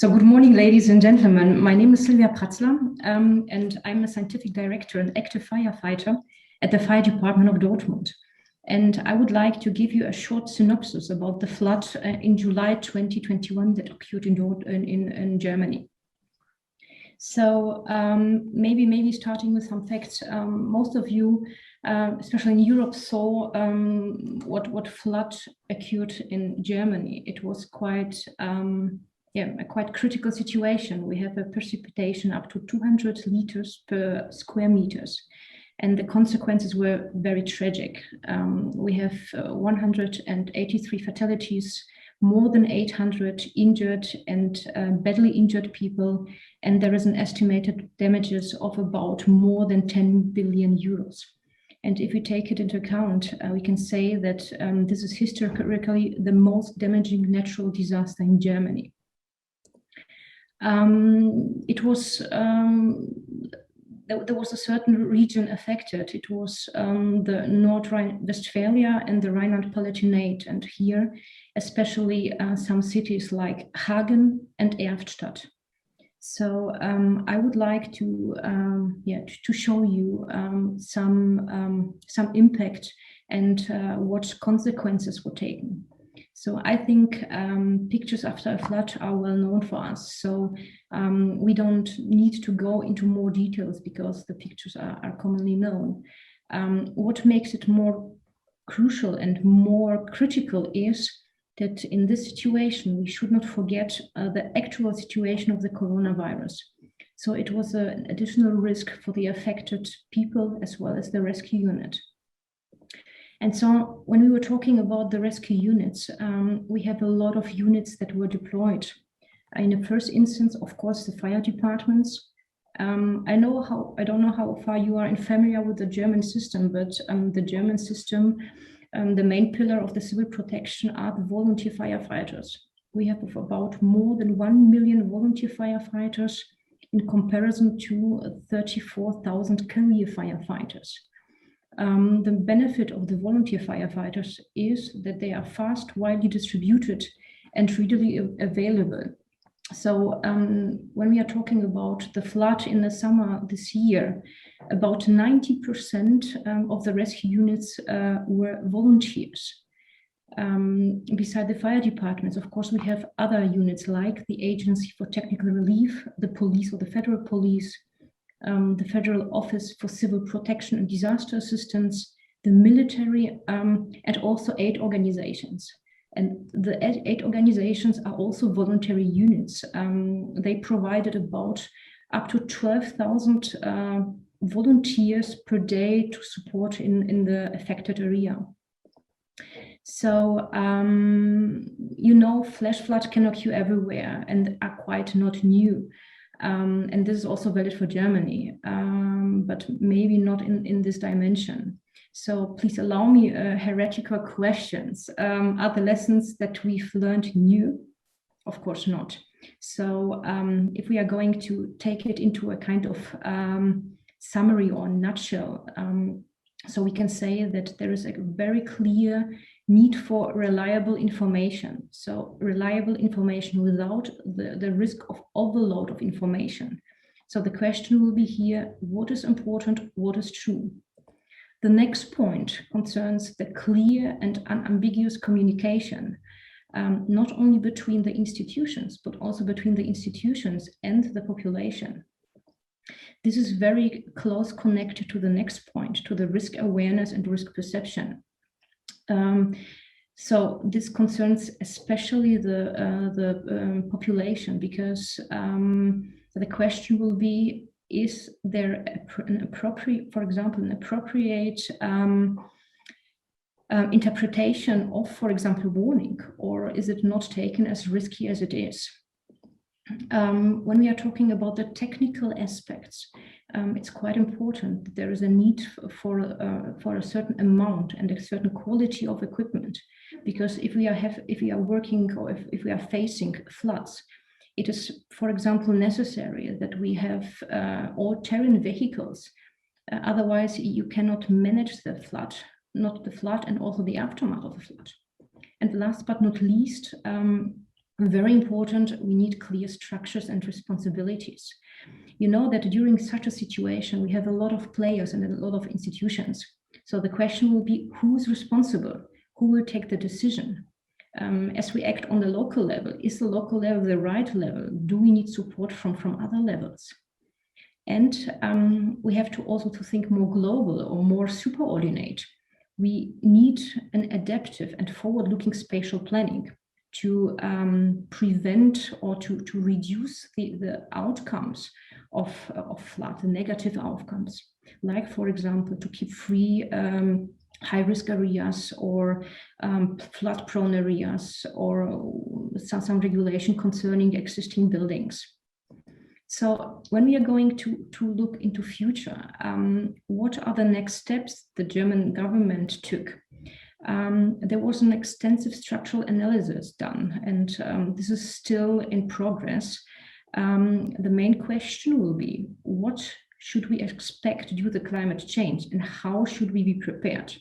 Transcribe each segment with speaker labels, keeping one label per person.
Speaker 1: So good morning, ladies and gentlemen. My name is Sylvia Pratzler, and I'm a scientific director and active firefighter at the fire department of Dortmund. And I would like to give you a short synopsis about the flood in July 2021 that occurred in Germany. So maybe starting with some facts. Most of you, especially in Europe, saw what flood occurred in Germany. It was quite a quite critical situation. We have a precipitation up to 200 liters per square meters, and the consequences were very tragic. We have 183 fatalities, more than 800 injured and badly injured people, and there is an estimated damages of about more than 10 billion euros. And if we take it into account, we can say that this is historically the most damaging natural disaster in Germany. There was a certain region affected. It was the North Rhine-Westphalia and the Rhineland-Palatinate, and here especially some cities like Hagen and Erftstadt. So I would like to show you some impact and what consequences were taken. So I think pictures after a flood are well known for us. So we don't need to go into more details because the pictures are commonly known. What makes it more crucial and more critical is that in this situation, we should not forget the actual situation of the coronavirus. So it was an additional risk for the affected people as well as the rescue unit. And so when we were talking about the rescue units, we have a lot of units that were deployed. In the first instance, of course, the fire departments. I don't know how far you are familiar with the German system, but the German system, the main pillar of the civil protection are the volunteer firefighters. We have about more than 1 million volunteer firefighters in comparison to 34,000 career firefighters. The benefit of the volunteer firefighters is that they are fast, widely distributed, and readily available. So when we are talking about the flood in the summer this year, about 90% of the rescue units were volunteers. Beside the fire departments, of course, we have other units like the Agency for Technical Relief, the police or the federal police, the Federal Office for Civil Protection and Disaster Assistance, the military, and also aid organizations. And the aid organizations are also voluntary units. They provided about up to 12,000 volunteers per day to support in the affected area. So, flash floods can occur everywhere and are quite not new. And this is also valid for Germany, but maybe not in this dimension. So please allow me heretical questions. Are the lessons that we've learned new? Of course not. So if we are going to take it into a kind of summary or nutshell, so we can say that there is a very clear need for reliable information. So reliable information without the risk of overload of information. So the question will be here, what is important, what is true? The next point concerns the clear and unambiguous communication, not only between the institutions, but also between the institutions and the population. This is very close connected to the next point, to the risk awareness and risk perception. So this concerns especially the population, because the question will be, is there an appropriate interpretation of, for example, warning, or is it not taken as risky as it is? When we are talking about the technical aspects, it's quite important that there is a need for a certain amount and a certain quality of equipment, because if we are working or if we are facing floods, it is, for example, necessary that we have all-terrain vehicles. Otherwise, you cannot manage the flood, and also the aftermath of the flood. And last but not least, Very important, we need clear structures and responsibilities. You know that during such a situation, we have a lot of players and a lot of institutions. So the question will be, who's responsible? Who will take the decision? As we act on the local level, is the local level the right level? Do we need support from other levels? And we have to also to think more global or more superordinate. We need an adaptive and forward-looking spatial planning to prevent or to reduce the outcomes of flood, the negative outcomes. Like, for example, to keep free high-risk areas or flood-prone areas, or some regulation concerning existing buildings. So when we are going to look into future, what are the next steps the German government took? There was an extensive structural analysis done, and this is still in progress. The main question will be, what should we expect due to climate change, and how should we be prepared?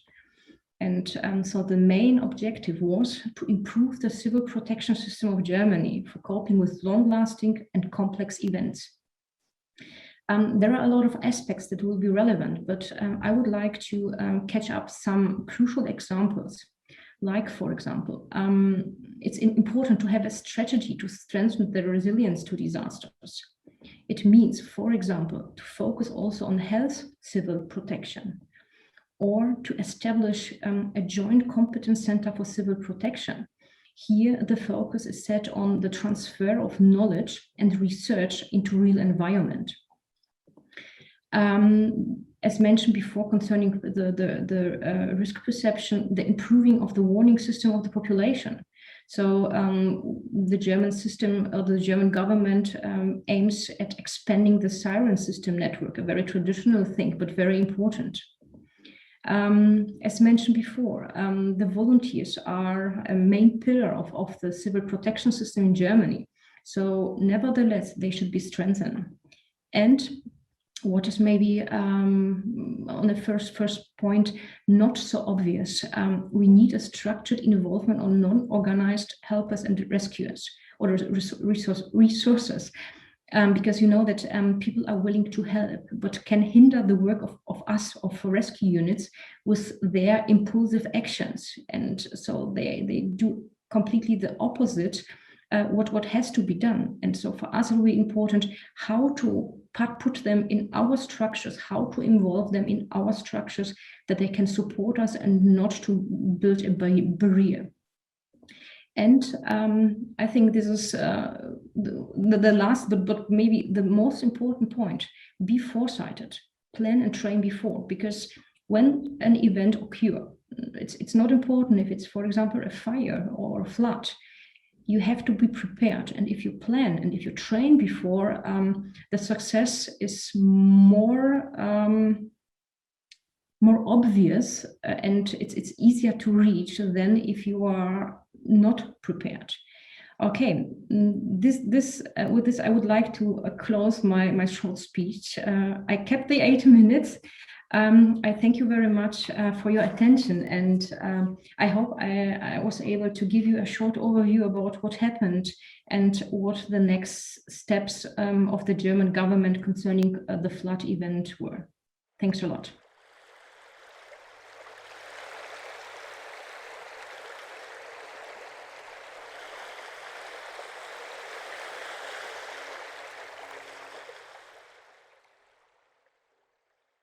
Speaker 1: And so the main objective was to improve the civil protection system of Germany for coping with long-lasting and complex events. There are a lot of aspects that will be relevant, but I would like to catch up some crucial examples. Like, for example, it's important to have a strategy to strengthen the resilience to disasters. It means, for example, to focus also on health civil protection, or to establish a joint competence center for civil protection. Here, the focus is set on the transfer of knowledge and research into real environment. As mentioned before, concerning the risk perception, the improving of the warning system of the population. So the German system, or the German government, aims at expanding the siren system network, a very traditional thing, but very important. As mentioned before, the volunteers are a main pillar of the civil protection system in Germany. So nevertheless, they should be strengthened. And what is maybe on the first point not so obvious, we need a structured involvement on non-organized helpers and rescuers, or resources. Because you know that people are willing to help, but can hinder the work of rescue units with their impulsive actions. And so they do completely the opposite what has to be done. And so for us, it's really important how to put them in our structures, how to involve them in our structures, that they can support us and not to build a barrier. And I think this is the last, but maybe the most important point: be foresighted, plan and train before, because when an event occurs, it's not important if it's, for example, a fire or a flood. You have to be prepared, and if you plan and if you train before, the success is more obvious, and it's easier to reach than if you are not prepared. Okay, with this I would like to close my short speech. I kept the 8 minutes. I thank you very much for your attention, and I hope I was able to give you a short overview about what happened and what the next steps of the German government concerning the flood event were. Thanks a lot.